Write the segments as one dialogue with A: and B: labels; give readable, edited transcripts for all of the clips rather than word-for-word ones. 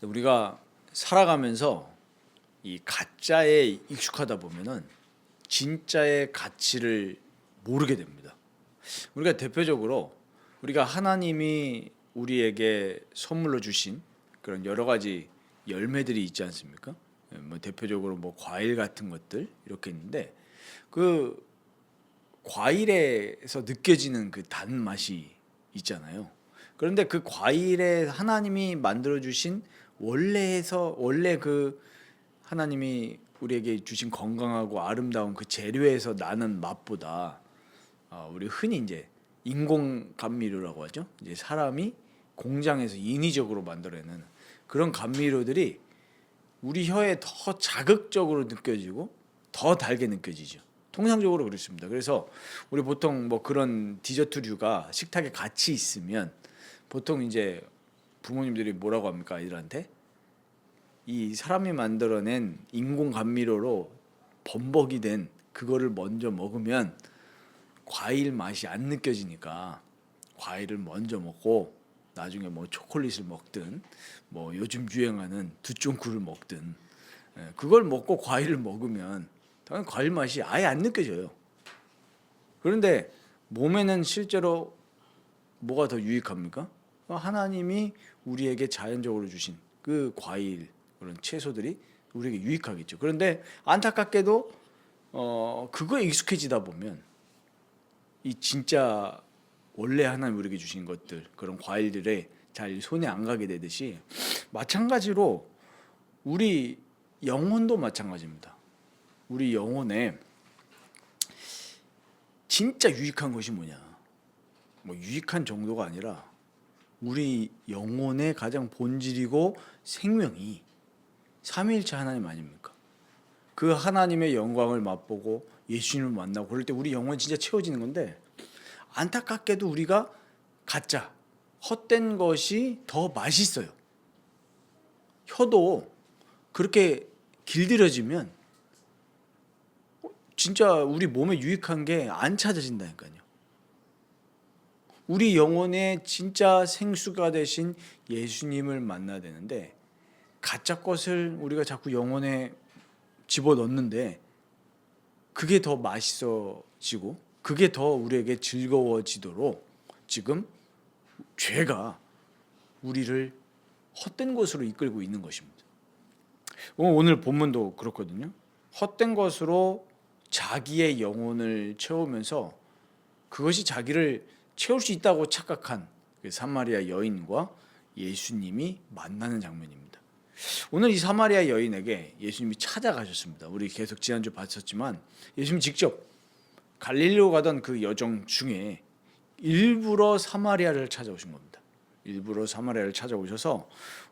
A: 우리가 살아가면서 이 가짜에 익숙하다 보면은 진짜의 가치를 모르게 됩니다. 우리가 대표적으로 우리가 하나님이 우리에게 선물로 주신 그런 여러 가지 열매들이 있지 않습니까? 뭐 대표적으로 뭐 과일 같은 것들 이렇게 있는데 그 과일에서 느껴지는 그 단맛이 있잖아요. 그런데 그 과일에 하나님이 만들어 주신 원래 그 하나님이 우리에게 주신 건강하고 아름다운 그 재료에서 나는 맛보다 우리 흔히 이제 인공 감미료라고 하죠. 이제 사람이 공장에서 인위적으로 만들어내는 그런 감미료들이 우리 혀에 더 자극적으로 느껴지고 더 달게 느껴지죠. 통상적으로 그렇습니다. 그래서 우리 보통 뭐 그런 디저트류가 식탁에 같이 있으면 보통 이제 부모님들이 뭐라고 합니까? 아이들한테 이 사람이 만들어낸 인공 감미료로 범벅이 된 그거를 먼저 먹으면 과일 맛이 안 느껴지니까 과일을 먼저 먹고 나중에 뭐 초콜릿을 먹든 뭐 요즘 유행하는 두쫑쿠를 먹든 그걸 먹고 과일을 먹으면 당연히 과일 맛이 아예 안 느껴져요. 그런데 몸에는 실제로 뭐가 더 유익합니까? 하나님이 우리에게 자연적으로 주신 그 과일 그런 채소들이 우리에게 유익하겠죠. 그런데 안타깝게도 그거에 익숙해지다 보면 이 진짜 원래 하나님 우리에게 주신 것들 그런 과일들에 잘 손에 안 가게 되듯이 마찬가지로 우리 영혼도 마찬가지입니다. 우리 영혼에 진짜 유익한 것이 뭐냐? 뭐 유익한 정도가 아니라 우리 영혼의 가장 본질이고 생명이 삼위일체 하나님 아닙니까? 그 하나님의 영광을 맛보고 예수님을 만나고 그럴 때 우리 영혼이 진짜 채워지는 건데 안타깝게도 우리가 가짜, 헛된 것이 더 맛있어요. 혀도 그렇게 길들여지면 진짜 우리 몸에 유익한 게 안 찾아진다니까요. 우리 영혼의 진짜 생수가 되신 예수님을 만나야 되는데 가짜 것을 우리가 자꾸 영혼에 집어넣는데 그게 더 맛있어지고 그게 더 우리에게 즐거워지도록 지금 죄가 우리를 헛된 것으로 이끌고 있는 것입니다. 오늘 본문도 그렇거든요. 헛된 것으로 자기의 영혼을 채우면서 그것이 자기를 채울 수 있다고 착각한 그 사마리아 여인과 예수님이 만나는 장면입니다. 오늘 이 사마리아 여인에게 예수님이 찾아가셨습니다. 우리 계속 지난주 봤었지만 예수님이 직접 갈릴리로 가던 그 여정 중에 일부러 사마리아를 찾아오신 겁니다. 일부러 사마리아를 찾아오셔서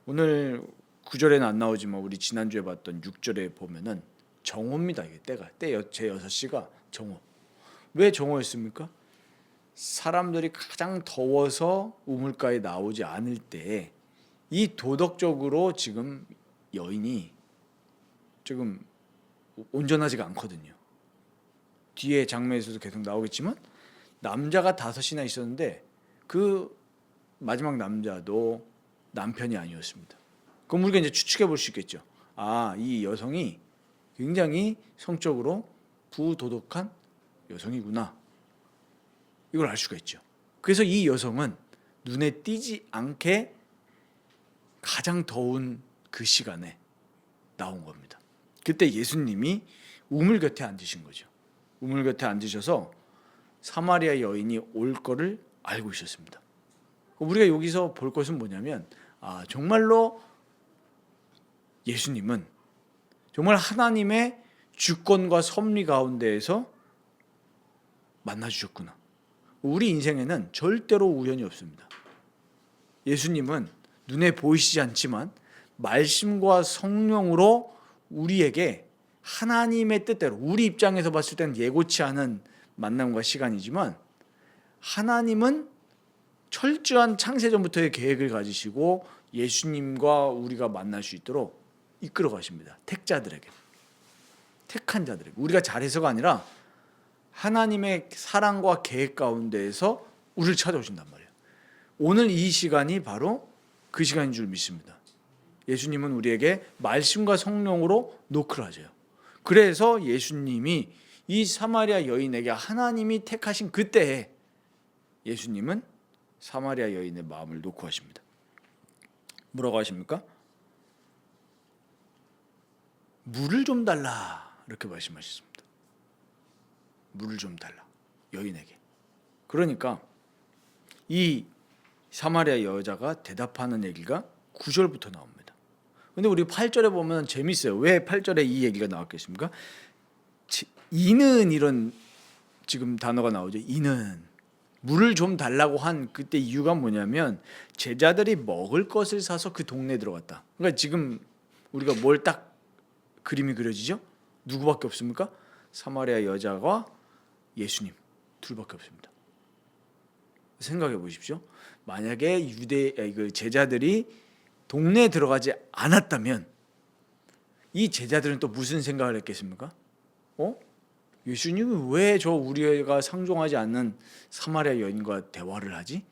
A: 오늘 9절에는 안 나오지만 우리 지난주에 봤던 6절에 보면은 정오입니다. 이게 때가 제 6시가 정오. 왜 정오였습니까? 사람들이 가장 더워서 우물가에 나오지 않을 때 이 도덕적으로 지금 여인이 지금 온전하지가 않거든요. 뒤에 장면에서도 계속 나오겠지만 남자가 5이나 있었는데 그 마지막 남자도 남편이 아니었습니다. 그럼 우리가 이제 추측해 볼 수 있겠죠. 이 여성이 굉장히 성적으로 부도덕한 여성이구나. 이걸 알 수가 있죠. 그래서 이 여성은 눈에 띄지 않게 가장 더운 그 시간에 나온 겁니다. 그때 예수님이 우물 곁에 앉으신 거죠. 우물 곁에 앉으셔서 사마리아 여인이 올 거를 알고 있었습니다. 우리가 여기서 볼 것은 뭐냐면 정말로 예수님은 정말 하나님의 주권과 섭리 가운데에서 만나 주셨구나. 우리 인생에는 절대로 우연이 없습니다. 예수님은 눈에 보이시지 않지만 말씀과 성령으로 우리에게 하나님의 뜻대로 우리 입장에서 봤을 때는 예고치 않은 만남과 시간이지만 하나님은 철저한 창세전부터의 계획을 가지시고 예수님과 우리가 만날 수 있도록 이끌어 가십니다. 택자들에게, 택한 자들에게. 우리가 잘해서가 아니라 하나님의 사랑과 계획 가운데에서 우리를 찾아오신단 말이에요. 오늘 이 시간이 바로 그 시간인 줄 믿습니다. 예수님은 우리에게 말씀과 성령으로 노크를 하세요. 그래서 예수님이 이 사마리아 여인에게 하나님이 택하신 그때에 예수님은 사마리아 여인의 마음을 놓고 하십니다. 뭐라고 하십니까? 물을 좀 달라 이렇게 말씀하셨습니다. 물을 좀 달라 여인에게. 그러니까 이 사마리아 여자가 대답하는 얘기가 9절부터 나옵니다. 근데 우리 8절에 보면 재밌어요. 왜 8절에 이 얘기가 나왔겠습니까? 이는 이런 지금 단어가 나오죠. 이는 물을 좀 달라고 한 그때 이유가 뭐냐면 제자들이 먹을 것을 사서 그 동네에 들어갔다. 그러니까 지금 우리가 뭘 딱 그림이 그려지죠? 누구밖에 없습니까? 사마리아 여자와 예수님 둘밖에 없습니다. 생각해 보십시오. 만약에 그 제자들이 동네에 들어가지 않았다면 이 제자들은 또 무슨 생각을 했겠습니까? 예수님이 왜 저 우리가 상종하지 않는 사마리아 여인과 대화를 하지?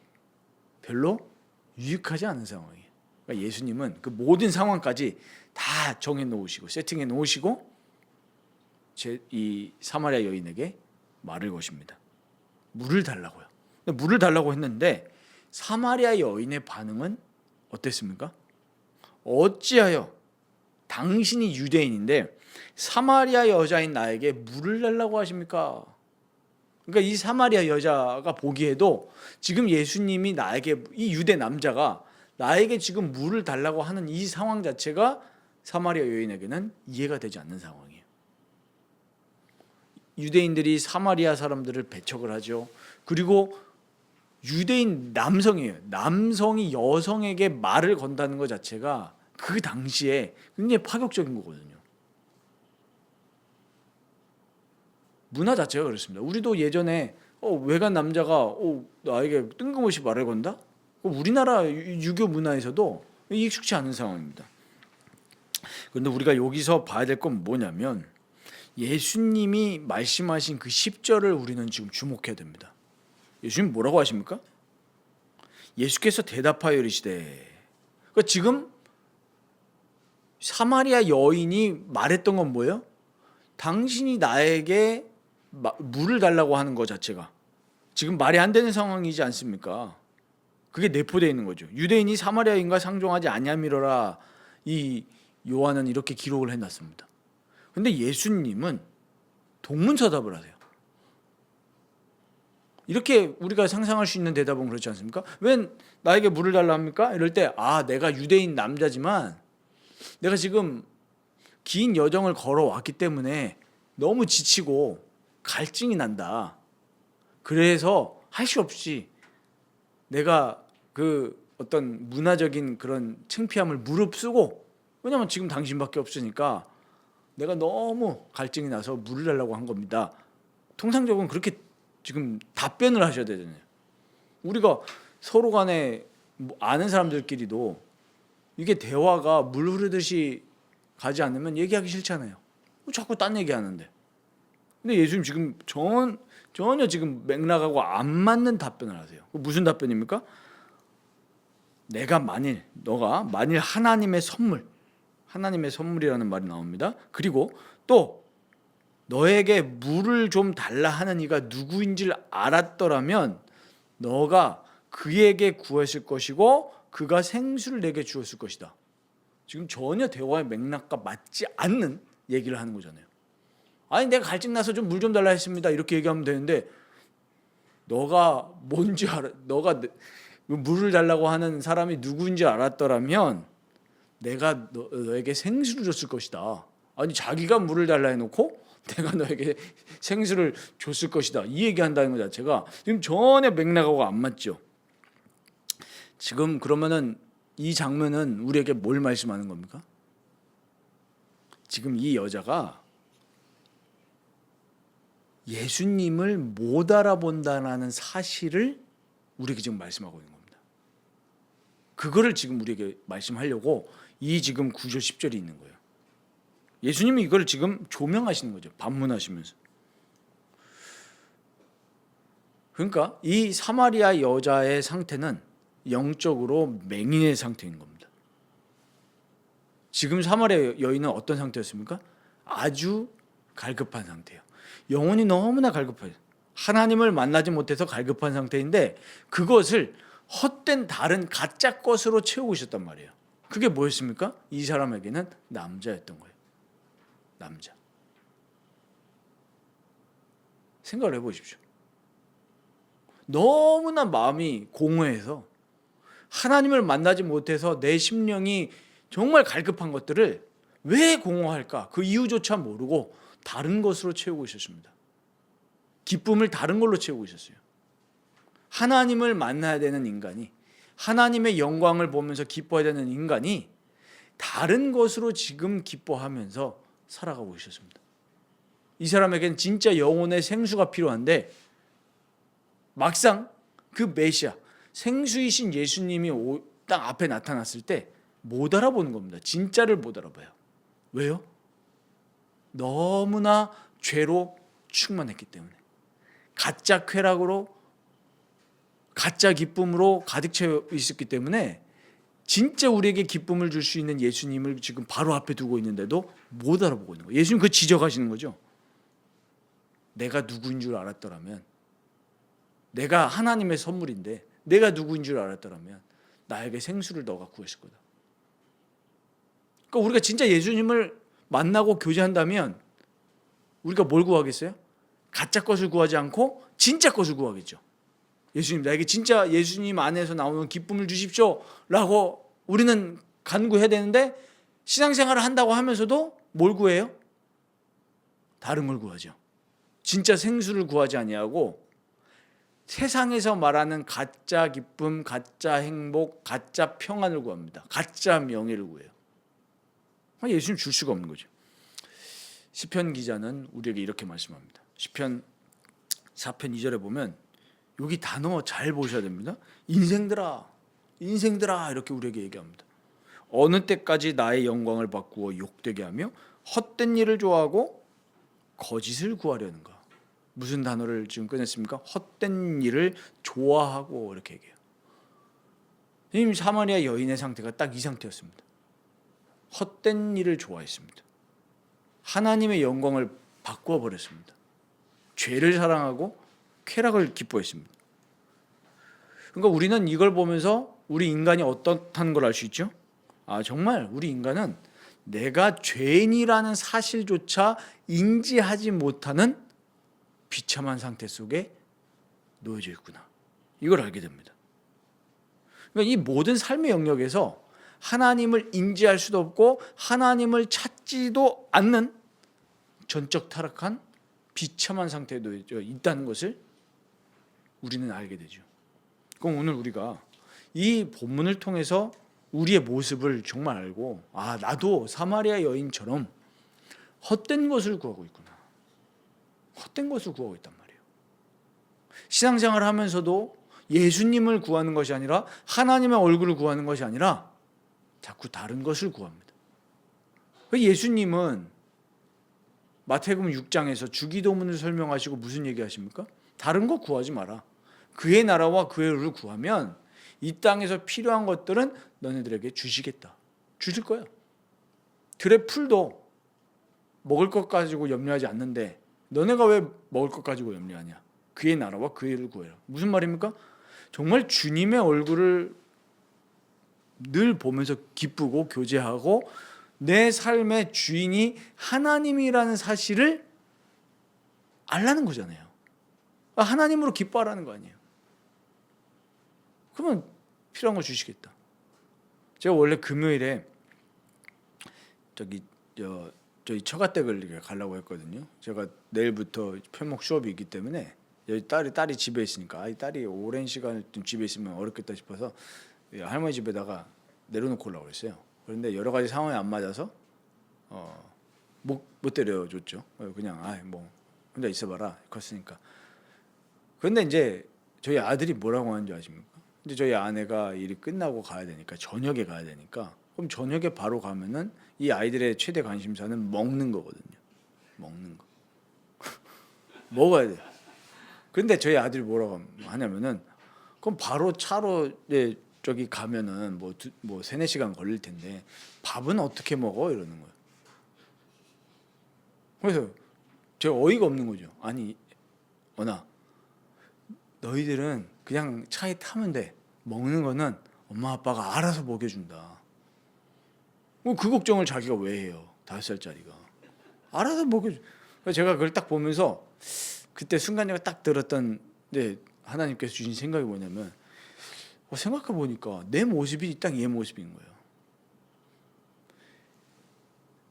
A: 별로 유익하지 않은 상황이에요. 그러니까 예수님은 그 모든 상황까지 다 정해 놓으시고 세팅해 놓으시고 이 사마리아 여인에게 말을 거십니다. 물을 달라고요. 물을 달라고 했는데 사마리아 여인의 반응은 어땠습니까? 어찌하여 당신이 유대인인데 사마리아 여자인 나에게 물을 달라고 하십니까? 그러니까 이 사마리아 여자가 보기에도 지금 예수님이 나에게 이 유대 남자가 나에게 지금 물을 달라고 하는 이 상황 자체가 사마리아 여인에게는 이해가 되지 않는 상황이에요. 유대인들이 사마리아 사람들을 배척을 하죠. 그리고 유대인 남성이에요. 남성이 여성에게 말을 건다는 것 자체가 그 당시에 굉장히 파격적인 거거든요. 문화 자체가 그렇습니다. 우리도 예전에 외간 남자가 나에게 뜬금없이 말을 건다? 우리나라 유교 문화에서도 익숙치 않은 상황입니다. 그런데 우리가 여기서 봐야 될 건 뭐냐면 예수님이 말씀하신 그 10절을 우리는 지금 주목해야 됩니다. 예수님 뭐라고 하십니까? 예수께서 대답하여 이르시되, 그러니까 지금 사마리아 여인이 말했던 건 뭐예요? 당신이 나에게 물을 달라고 하는 것 자체가 지금 말이 안 되는 상황이지 않습니까? 그게 내포되어 있는 거죠. 유대인이 사마리아인과 상종하지 아니함이로라. 이 요한은 이렇게 기록을 해놨습니다. 근데 예수님은 동문서답을 하세요. 이렇게 우리가 상상할 수 있는 대답은 그렇지 않습니까? 왜 나에게 물을 달라 합니까? 이럴 때 내가 유대인 남자지만 내가 지금 긴 여정을 걸어왔기 때문에 너무 지치고 갈증이 난다. 그래서 할 수 없이 내가 그 어떤 문화적인 그런 창피함을 무릅쓰고, 왜냐면 지금 당신밖에 없으니까 내가 너무 갈증이 나서 물을 달라고 한 겁니다. 통상적으로 그렇게 지금 답변을 하셔야 되잖아요. 우리가 서로 간에 아는 사람들끼리도 이게 대화가 물 흐르듯이 가지 않으면 얘기하기 싫잖아요. 자꾸 딴 얘기하는데. 근데 예수님 지금 전혀 지금 맥락하고 안 맞는 답변을 하세요. 무슨 답변입니까? 너가 만일 하나님의 선물이라는 말이 나옵니다. 그리고 또 너에게 물을 좀 달라 하는 이가 누구인지를 알았더라면 너가 그에게 구했을 것이고 그가 생수를 내게 주었을 것이다. 지금 전혀 대화의 맥락과 맞지 않는 얘기를 하는 거잖아요. 아니 내가 갈증 나서 좀 물 좀 달라 했습니다. 이렇게 얘기하면 되는데 너가 뭔지 너가 물을 달라고 하는 사람이 누구인지 알았더라면 내가 너에게 생수를 줬을 것이다. 아니 자기가 물을 달라 해놓고 내가 너에게 생수를 줬을 것이다. 이 얘기한다는 것 자체가 지금 전혀 맥락하고 안 맞죠. 지금 그러면은 이 장면은 우리에게 뭘 말씀하는 겁니까? 지금 이 여자가 예수님을 못 알아본다는 사실을 우리에게 지금 말씀하고 있는 겁니다. 그거를 지금 우리에게 말씀하려고 이 지금 9절 10절이 있는 거예요. 예수님이 이걸 지금 조명하시는 거죠. 반문하시면서. 그러니까 이 사마리아 여자의 상태는 영적으로 맹인의 상태인 겁니다. 지금 사마리아 여인은 어떤 상태였습니까? 아주 갈급한 상태예요. 영혼이 너무나 갈급해요. 하나님을 만나지 못해서 갈급한 상태인데 그것을 헛된 다른 가짜 것으로 채우고 있었단 말이에요. 그게 뭐였습니까? 이 사람에게는 남자였던 거예요. 남자. 생각을 해보십시오. 너무나 마음이 공허해서 하나님을 만나지 못해서 내 심령이 정말 갈급한 것들을 왜 공허할까? 그 이유조차 모르고 다른 것으로 채우고 있었습니다. 기쁨을 다른 걸로 채우고 있었어요. 하나님을 만나야 되는 인간이, 하나님의 영광을 보면서 기뻐해야 되는 인간이 다른 것으로 지금 기뻐하면서 살아가고 있었습니다. 이 사람에겐 진짜 영혼의 생수가 필요한데 막상 그 메시아, 생수이신 예수님이 땅 앞에 나타났을 때 못 알아보는 겁니다. 진짜를 못 알아봐요. 왜요? 너무나 죄로 충만했기 때문에. 가짜 쾌락으로, 가짜 기쁨으로 가득 채워 있었기 때문에 진짜 우리에게 기쁨을 줄 수 있는 예수님을 지금 바로 앞에 두고 있는데도 못 알아보고 있는 거예요. 예수님 그 지적하시는 거죠. 내가 누구인 줄 알았더라면, 내가 하나님의 선물인데 내가 누구인 줄 알았더라면 나에게 생수를 너가 구했을 거다. 그러니까 우리가 진짜 예수님을 만나고 교제한다면 우리가 뭘 구하겠어요? 가짜 것을 구하지 않고 진짜 것을 구하겠죠. 예수님, 나에게 진짜 예수님 안에서 나오는 기쁨을 주십시오 라고 우리는 간구해야 되는데 신앙생활을 한다고 하면서도 뭘 구해요? 다른 걸 구하죠. 진짜 생수를 구하지 아니하고 세상에서 말하는 가짜 기쁨, 가짜 행복, 가짜 평안을 구합니다. 가짜 명예를 구해요. 예수님 줄 수가 없는 거죠. 시편 기자는 우리에게 이렇게 말씀합니다. 시편 4편 2절에 보면 여기 단어 잘 보셔야 됩니다. 인생들아, 인생들아 이렇게 우리에게 얘기합니다. 어느 때까지 나의 영광을 바꾸어 욕되게 하며 헛된 일을 좋아하고 거짓을 구하려는가? 무슨 단어를 지금 꺼냈습니까? 헛된 일을 좋아하고 이렇게 얘기해요. 이 사마리아 여인의 상태가 딱 이 상태였습니다. 헛된 일을 좋아했습니다. 하나님의 영광을 바꾸어 버렸습니다. 죄를 사랑하고 쾌락을 기뻐했습니다. 그러니까 우리는 이걸 보면서 우리 인간이 어떻다는 걸 알 수 있죠? 아, 정말 우리 인간은 내가 죄인이라는 사실조차 인지하지 못하는 비참한 상태 속에 놓여져 있구나. 이걸 알게 됩니다. 그러니까 이 모든 삶의 영역에서 하나님을 인지할 수도 없고 하나님을 찾지도 않는 전적 타락한 비참한 상태에 놓여 있다는 것을 우리는 알게 되죠. 그럼 오늘 우리가 이 본문을 통해서 우리의 모습을 정말 알고 아, 나도 사마리아 여인처럼 헛된 것을 구하고 있구나. 헛된 것을 구하고 있단 말이에요. 신앙생활을 하면서도 예수님을 구하는 것이 아니라 하나님의 얼굴을 구하는 것이 아니라 자꾸 다른 것을 구합니다. 예수님은 마태복음 6장에서 주기도문을 설명하시고 무슨 얘기하십니까? 다른 거 구하지 마라. 그의 나라와 그의 의를 구하면 이 땅에서 필요한 것들은 너네들에게 주시겠다. 주실 거예요. 들의 풀도 먹을 것 가지고 염려하지 않는데 너네가 왜 먹을 것 가지고 염려하냐? 그의 나라와 그의 의를 구해라. 무슨 말입니까? 정말 주님의 얼굴을 늘 보면서 기쁘고 교제하고 내 삶의 주인이 하나님이라는 사실을 알라는 거잖아요. 하나님으로 기뻐하라는 거 아니에요. 그러면 필요한 거 주시겠다. 제가 원래 금요일에 저희 처가댁을 가려고 했거든요. 제가 내일부터 편목 수업이 있기 때문에 여기 딸이 집에 있으니까 딸이 오랜 시간 집에 있으면 어렵겠다 싶어서 할머니 집에다가 내려놓고 오려고 했어요. 그런데 여러 가지 상황이 안 맞아서 못 데려줬죠. 그냥 뭐 혼자 있어봐라 컸으니까. 그런데 이제 저희 아들이 뭐라고 하는지 아십니까? 이제 저희 아내가 일이 끝나고 가야 되니까 저녁에 가야 되니까 그럼 저녁에 바로 가면은 이 아이들의 최대 관심사는 먹는 거거든요. 먹는 거. 먹어야 돼. 그런데 저희 아들이 뭐라고 하냐면은 그럼 바로 차로 저기 가면은 뭐 3-4시간 걸릴 텐데 밥은 어떻게 먹어? 이러는 거예요. 그래서 제가 어이가 없는 거죠. 아니 언아, 너희들은 그냥 차에 타면 돼. 먹는 거는 엄마 아빠가 알아서 먹여준다. 뭐 그 걱정을 자기가 왜 해요? 5살짜리가 알아서 먹여줘. 그래서 제가 그걸 딱 보면서 그때 순간적으로 딱 들었던 하나님께서 주신 생각이 뭐냐면 생각해 보니까 내 모습이 딱 얘 모습인 거예요.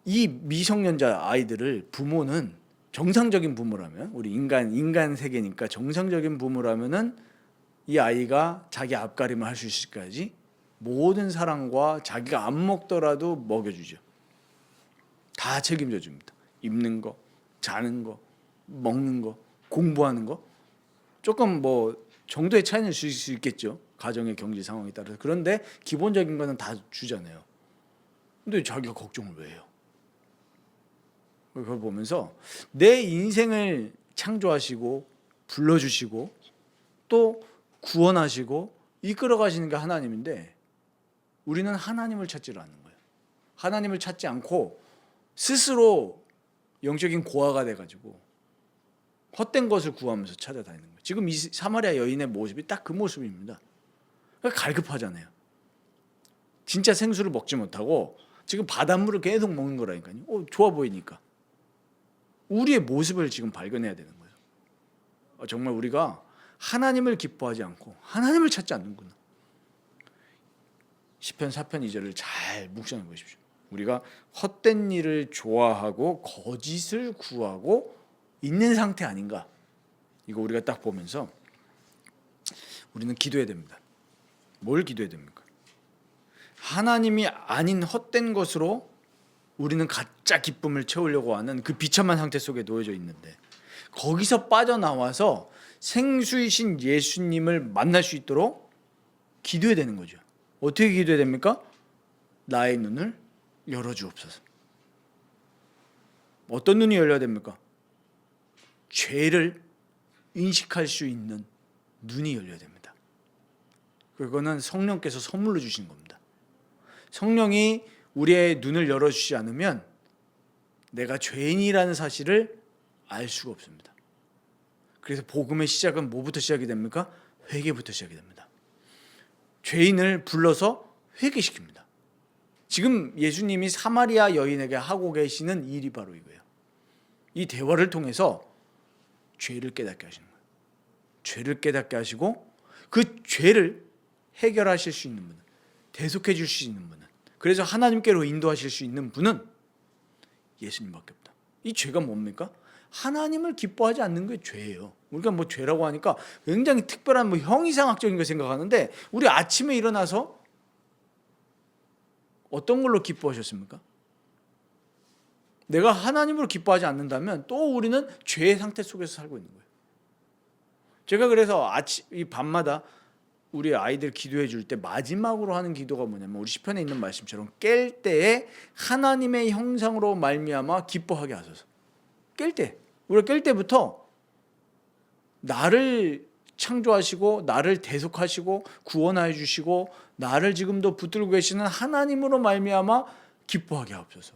A: 이 미성년자 아이들을 부모는 정상적인 부모라면, 우리 인간 세계니까 정상적인 부모라면은 이 아이가 자기 앞가림을 할 수 있을까지 모든 사랑과 자기가 안 먹더라도 먹여주죠. 다 책임져 줍니다. 입는 거, 자는 거, 먹는 거, 공부하는 거. 조금 뭐 정도의 차이는 있을 수 있겠죠. 가정의 경제 상황에 따라서. 그런데 기본적인 거는 다 주잖아요. 근데 자기가 걱정을 왜 해요? 그걸 보면서 내 인생을 창조하시고 불러주시고 또 구원하시고 이끌어 가시는 게 하나님인데 우리는 하나님을 찾지 않는 거예요. 하나님을 찾지 않고 스스로 영적인 고아가 돼가지고 헛된 것을 구하면서 찾아다니는 거예요. 지금 이 사마리아 여인의 모습이 딱 그 모습입니다. 그러니까 갈급하잖아요. 진짜 생수를 먹지 못하고 지금 바닷물을 계속 먹는 거라니까요. 좋아 보이니까. 우리의 모습을 지금 발견해야 되는 거예요. 정말 우리가 하나님을 기뻐하지 않고 하나님을 찾지 않는구나. 시편 4편 2절을 잘 묵상해 보십시오. 우리가 헛된 일을 좋아하고 거짓을 구하고 있는 상태 아닌가. 이거 우리가 딱 보면서 우리는 기도해야 됩니다. 뭘 기도해야 됩니까? 하나님이 아닌 헛된 것으로 우리는 가짜 기쁨을 채우려고 하는 그 비참한 상태 속에 놓여져 있는데 거기서 빠져나와서 생수이신 예수님을 만날 수 있도록 기도해야 되는 거죠. 어떻게 기도해야 됩니까? 나의 눈을 열어주옵소서. 어떤 눈이 열려야 됩니까? 죄를 인식할 수 있는 눈이 열려야 됩니다. 그거는 성령께서 선물로 주신 겁니다. 성령이 우리의 눈을 열어주지 않으면 내가 죄인이라는 사실을 알 수가 없습니다. 그래서 복음의 시작은 뭐부터 시작이 됩니까? 회개부터 시작이 됩니다. 죄인을 불러서 회개시킵니다. 지금 예수님이 사마리아 여인에게 하고 계시는 일이 바로 이거예요. 이 대화를 통해서 죄를 깨닫게 하시는 거예요. 죄를 깨닫게 하시고 그 죄를 해결하실 수 있는 분은, 대속해 줄 수 있는 분은, 그래서 하나님께로 인도하실 수 있는 분은 예수님밖에 없다. 이 죄가 뭡니까? 하나님을 기뻐하지 않는 게 죄예요. 우리가 뭐 죄라고 하니까 굉장히 특별한 뭐 형이상학적인 거 생각하는데 우리 아침에 일어나서 어떤 걸로 기뻐하셨습니까? 내가 하나님으로 기뻐하지 않는다면 또 우리는 죄의 상태 속에서 살고 있는 거예요. 제가 그래서 이 밤마다 우리 아이들 기도해 줄 때 마지막으로 하는 기도가 뭐냐면 우리 시편에 있는 말씀처럼 깰 때에 하나님의 형상으로 말미암아 기뻐하게 하소서. 깰 때, 우리가 깰 때부터 나를 창조하시고 나를 대속하시고 구원하여 주시고 나를 지금도 붙들고 계시는 하나님으로 말미암아 기뻐하게 하옵소서.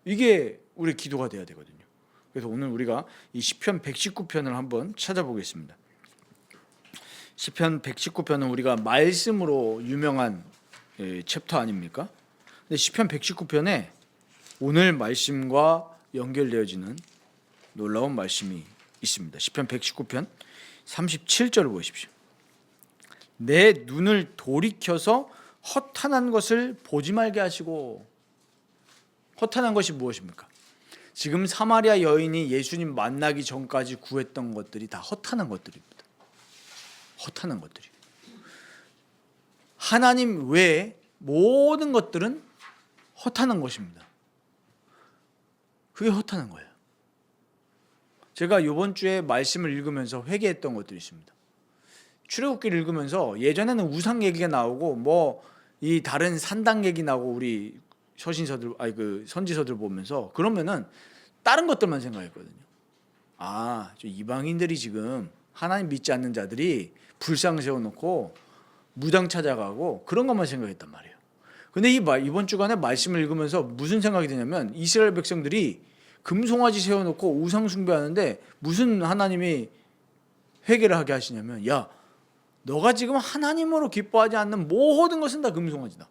A: 이게 우리 기도가 돼야 되거든요. 그래서 오늘 우리가 이 시편 119편을 한번 찾아보겠습니다. 시편 119편은 우리가 말씀으로 유명한 챕터 아닙니까? 근데 시편 119편에 오늘 말씀과 연결되어지는 놀라운 말씀이 있습니다. 시편 119편 37절을 보십시오. 내 눈을 돌이켜서 허탄한 것을 보지 말게 하시고, 허탄한 것이 무엇입니까? 지금 사마리아 여인이 예수님 만나기 전까지 구했던 것들이 다 허탄한 것들입니다. 허탄한 것들이. 하나님 외에 모든 것들은 허탄한 것입니다. 그게 허탄한 거예요. 제가 이번 주에 말씀을 읽으면서 회개했던 것들이 있습니다. 출애굽기를 읽으면서 예전에는 우상 얘기가 나오고 뭐 이 다른 산당 얘기 나오고 우리 선지서들 보면서 그러면은 다른 것들만 생각했거든요. 저 이방인들이 지금 하나님 믿지 않는 자들이 불상 세워놓고 무당 찾아가고 그런 것만 생각했단 말이에요. 근데 이번 주간에 말씀을 읽으면서 무슨 생각이 드냐면 이스라엘 백성들이 금송아지 세워놓고 우상 숭배하는데 무슨 하나님이 회개를 하게 하시냐면, 야, 너가 지금 하나님으로 기뻐하지 않는 모든 것은 다 금송아지다.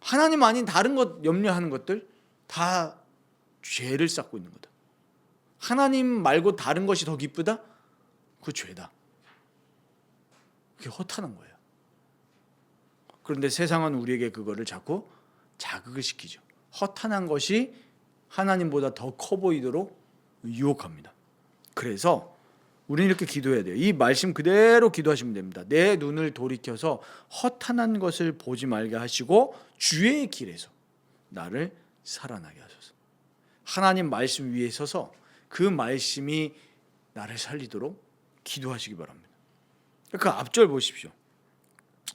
A: 하나님 아닌 다른 것 염려하는 것들 다 죄를 쌓고 있는 거다. 하나님 말고 다른 것이 더 기쁘다? 그 죄다. 그게 허탄한 거예요. 그런데 세상은 우리에게 그거를 자꾸 자극을 시키죠. 허탄한 것이 하나님보다 더 커 보이도록 유혹합니다. 그래서 우리는 이렇게 기도해야 돼요. 이 말씀 그대로 기도하시면 됩니다. 내 눈을 돌이켜서 허탄한 것을 보지 말게 하시고 주의 길에서 나를 살아나게 하소서. 하나님 말씀 위에 서서 그 말씀이 나를 살리도록 기도하시기 바랍니다. 그 앞절 보십시오.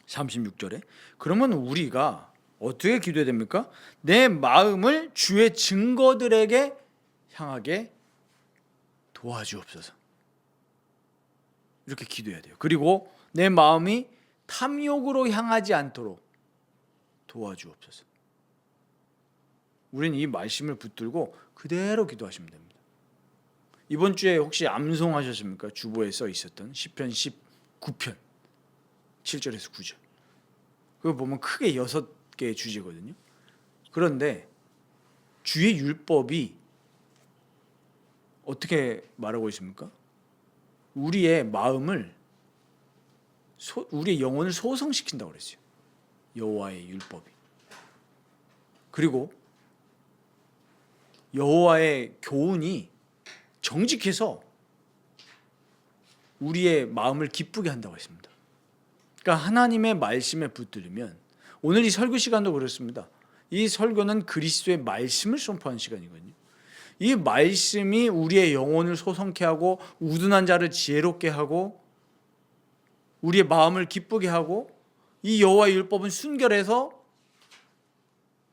A: 36절에 그러면 우리가 어떻게 기도해야 됩니까? 내 마음을 주의 증거들에게 향하게 도와주옵소서. 이렇게 기도해야 돼요. 그리고 내 마음이 탐욕으로 향하지 않도록 도와주옵소서. 우리는 이 말씀을 붙들고 그대로 기도하시면 됩니다. 이번 주에 혹시 암송하셨습니까? 주보에 써 있었던 시편 19편 7절에서 9절. 그거 보면 크게 6개의 주제거든요. 그런데 주의 율법이 어떻게 말하고 있습니까? 우리의 마음을 우리의 영혼을 소성시킨다고 그랬어요. 여호와의 율법이. 그리고 여호와의 교훈이 정직해서 우리의 마음을 기쁘게 한다고 했습니다. 그러니까 하나님의 말씀에 붙들리면, 오늘 이 설교 시간도 그렇습니다. 이 설교는 그리스도의 말씀을 선포하는 시간이거든요. 이 말씀이 우리의 영혼을 소성케 하고 우둔한 자를 지혜롭게 하고 우리의 마음을 기쁘게 하고, 이 여호와의 율법은 순결해서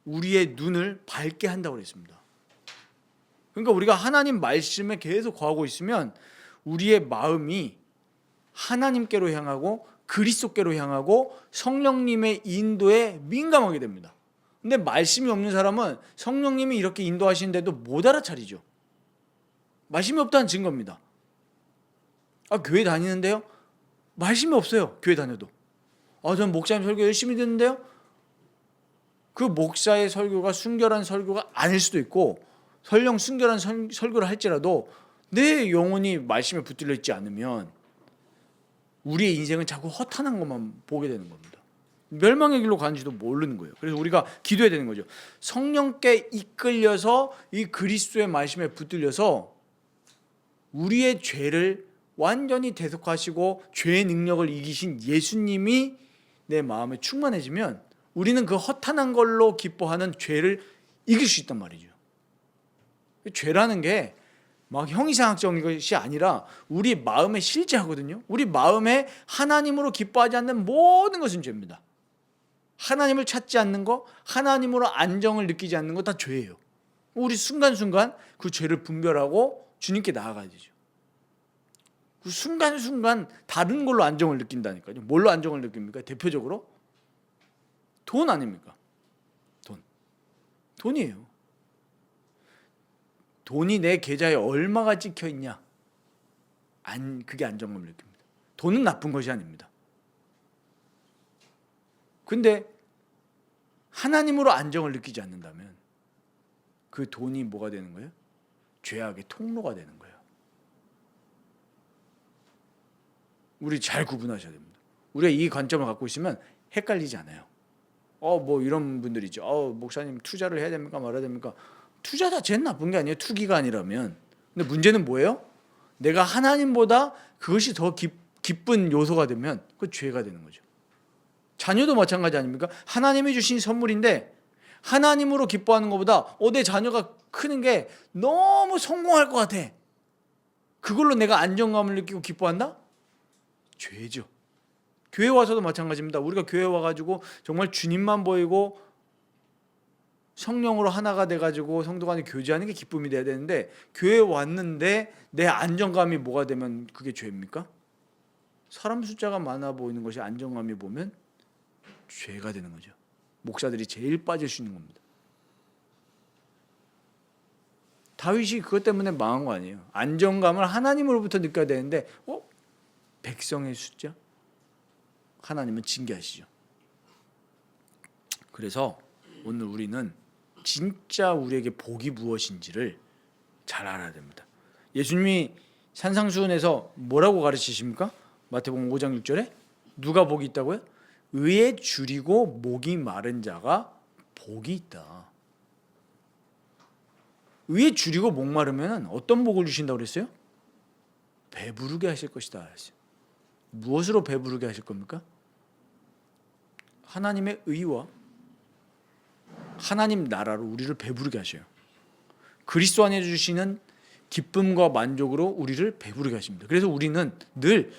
A: 우리의 눈을 밝게 한다고 그랬습니다. 그러니까 우리가 하나님 말씀에 계속 거하고 있으면 우리의 마음이 하나님께로 향하고 그리스도께로 향하고 성령님의 인도에 민감하게 됩니다. 근데 말씀이 없는 사람은 성령님이 이렇게 인도하시는데도 못 알아차리죠. 말씀이 없다는 증거입니다. 교회 다니는데요? 말씀이 없어요. 교회 다녀도. 전 목사님 설교 열심히 듣는데요? 그 목사의 설교가 순결한 설교가 아닐 수도 있고, 설령 순결한 설교를 할지라도 내 영혼이 말씀에 붙들려 있지 않으면 우리의 인생은 자꾸 허탄한 것만 보게 되는 겁니다. 멸망의 길로 가는지도 모르는 거예요. 그래서 우리가 기도해야 되는 거죠. 성령께 이끌려서 이 그리스도의 말씀에 붙들려서 우리의 죄를 완전히 대속하시고 죄의 능력을 이기신 예수님이 내 마음에 충만해지면 우리는 그 허탄한 걸로 기뻐하는 죄를 이길 수 있단 말이죠. 죄라는 게 막 형이상학적인 것이 아니라 우리 마음에 실제하거든요. 우리 마음에 하나님으로 기뻐하지 않는 모든 것은 죄입니다. 하나님을 찾지 않는 거, 하나님으로 안정을 느끼지 않는 거 다 죄예요. 우리 순간순간 그 죄를 분별하고 주님께 나아가야 되죠. 그 순간순간 다른 걸로 안정을 느낀다니까요. 뭘로 안정을 느낍니까? 대표적으로 돈 아닙니까? 돈이에요. 돈이 내 계좌에 얼마가 찍혀 있냐? 그게 안정감을 느낍니다. 돈은 나쁜 것이 아닙니다. 근데 하나님으로 안정을 느끼지 않는다면 그 돈이 뭐가 되는 거예요? 죄악의 통로가 되는 거예요. 우리 잘 구분하셔야 됩니다. 우리가 이 관점을 갖고 있으면 헷갈리지 않아요. 뭐 이런 분들이 있죠. 목사님 투자를 해야 됩니까? 말아야 됩니까? 투자 자체는 나쁜 게 아니에요. 투기가 아니라면. 근데 문제는 뭐예요? 내가 하나님보다 그것이 더 기쁜 요소가 되면 그 죄가 되는 거죠. 자녀도 마찬가지 아닙니까? 하나님이 주신 선물인데 하나님으로 기뻐하는 것보다 내 자녀가 크는 게 너무 성공할 것 같아. 그걸로 내가 안정감을 느끼고 기뻐한다? 죄죠. 교회 와서도 마찬가지입니다. 우리가 교회 와가지고 정말 주님만 보이고 성령으로 하나가 돼가지고 성도 간에 교제하는 게 기쁨이 돼야 되는데 교회 왔는데 내 안정감이 뭐가 되면 그게 죄입니까? 사람 숫자가 많아 보이는 것이 안정감이 보면 죄가 되는 거죠. 목사들이 제일 빠질 수 있는 겁니다. 다윗이 그것 때문에 망한 거 아니에요. 안정감을 하나님으로부터 느껴야 되는데 백성의 숫자? 하나님은 징계하시죠. 그래서 오늘 우리는 진짜 우리에게 복이 무엇인지를 잘 알아야 됩니다. 예수님이 산상수훈에서 뭐라고 가르치십니까? 마태복음 5장 6절에 누가 복이 있다고요? 의에 줄이고 목이 마른 자가 복이 있다. 의에 줄이고 목 마르면 어떤 복을 주신다고 그랬어요? 배부르게 하실 것이다 했어요. 무엇으로 배부르게 하실 겁니까? 하나님의 의와 하나님 나라로 우리를 배부르게 하셔요. 그리스도 안에 주시는 기쁨과 만족으로 우리를 배부르게 하십니다. 그래서 우리는 늘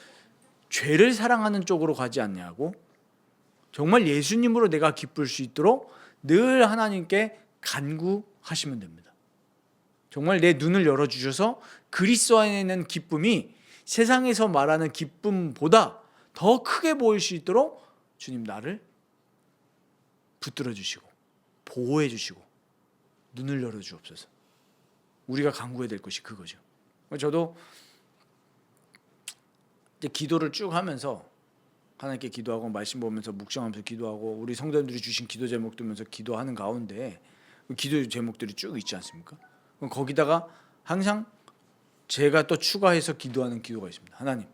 A: 죄를 사랑하는 쪽으로 가지 않냐고, 정말 예수님으로 내가 기쁠 수 있도록 늘 하나님께 간구하시면 됩니다. 정말 내 눈을 열어주셔서 그리스도 안에 있는 기쁨이 세상에서 말하는 기쁨보다 더 크게 보일 수 있도록 주님 나를 붙들어 주시고 보호해 주시고 눈을 열어 주옵소서. 우리가 간구해야 될 것이 그거죠. 저도 이제 기도를 쭉 하면서 하나님께 기도하고 말씀 보면서 묵상하면서 기도하고 우리 성도님들이 주신 기도 제목 들면서 기도하는 가운데 기도 제목들이 쭉 있지 않습니까? 거기다가 항상 제가 또 추가해서 기도하는 기도가 있습니다. 하나님,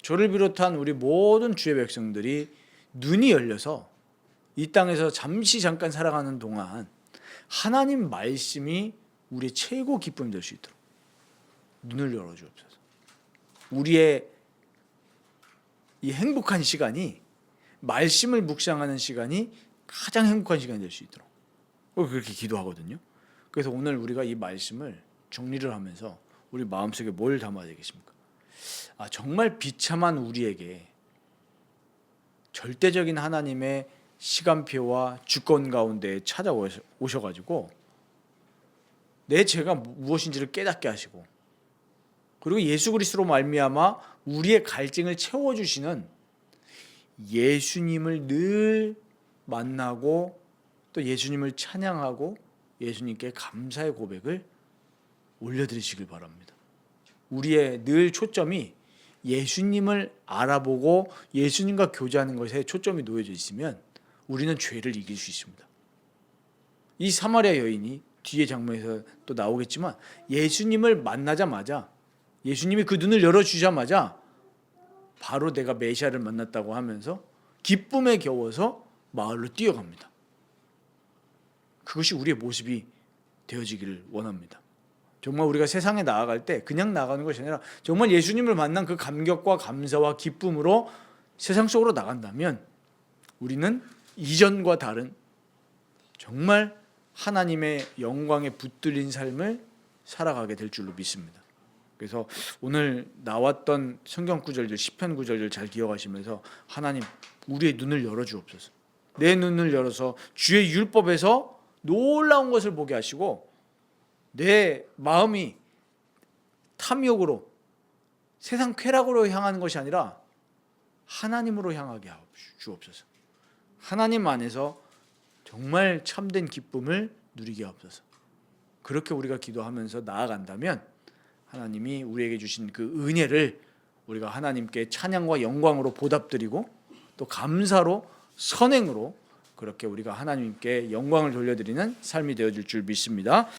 A: 저를 비롯한 우리 모든 주의 백성들이 눈이 열려서 이 땅에서 잠깐 살아가는 동안 하나님 말씀이 우리의 최고 기쁨이 될 수 있도록 눈을 열어주옵소서. 우리의 이 행복한 시간이 말씀을 묵상하는 시간이 가장 행복한 시간이 될 수 있도록 그렇게 기도하거든요. 그래서 오늘 우리가 이 말씀을 정리를 하면서 우리 마음속에 뭘 담아야 되겠습니까? 정말 비참한 우리에게 절대적인 하나님의 시간표와 주권 가운데 찾아오셔가지고 내 죄가 무엇인지를 깨닫게 하시고 그리고 예수 그리스도로 말미암아 우리의 갈증을 채워주시는 예수님을 늘 만나고 또 예수님을 찬양하고 예수님께 감사의 고백을 올려드리시길 바랍니다. 우리의 늘 초점이 예수님을 알아보고 예수님과 교제하는 것에 초점이 놓여져 있으면 우리는 죄를 이길 수 있습니다. 이 사마리아 여인이 뒤에 장면에서 또 나오겠지만 예수님을 만나자마자 예수님이 그 눈을 열어주자마자 바로 내가 메시아를 만났다고 하면서 기쁨에 겨워서 마을로 뛰어갑니다. 그것이 우리의 모습이 되어지기를 원합니다. 정말 우리가 세상에 나아갈 때 그냥 나가는 것이 아니라 정말 예수님을 만난 그 감격과 감사와 기쁨으로 세상 속으로 나간다면 우리는 이전과 다른 정말 하나님의 영광에 붙들린 삶을 살아가게 될 줄로 믿습니다. 그래서 오늘 나왔던 성경 구절들, 시편 구절들 잘 기억하시면서 하나님 우리의 눈을 열어주옵소서. 내 눈을 열어서 주의 율법에서 놀라운 것을 보게 하시고 내 마음이 탐욕으로 세상 쾌락으로 향하는 것이 아니라 하나님으로 향하게 주옵소서. 하나님 안에서 정말 참된 기쁨을 누리게 하옵소서. 그렇게 우리가 기도하면서 나아간다면 하나님이 우리에게 주신 그 은혜를 우리가 하나님께 찬양과 영광으로 보답드리고 또 감사로 선행으로 그렇게 우리가 하나님께 영광을 돌려드리는 삶이 되어질 줄 믿습니다.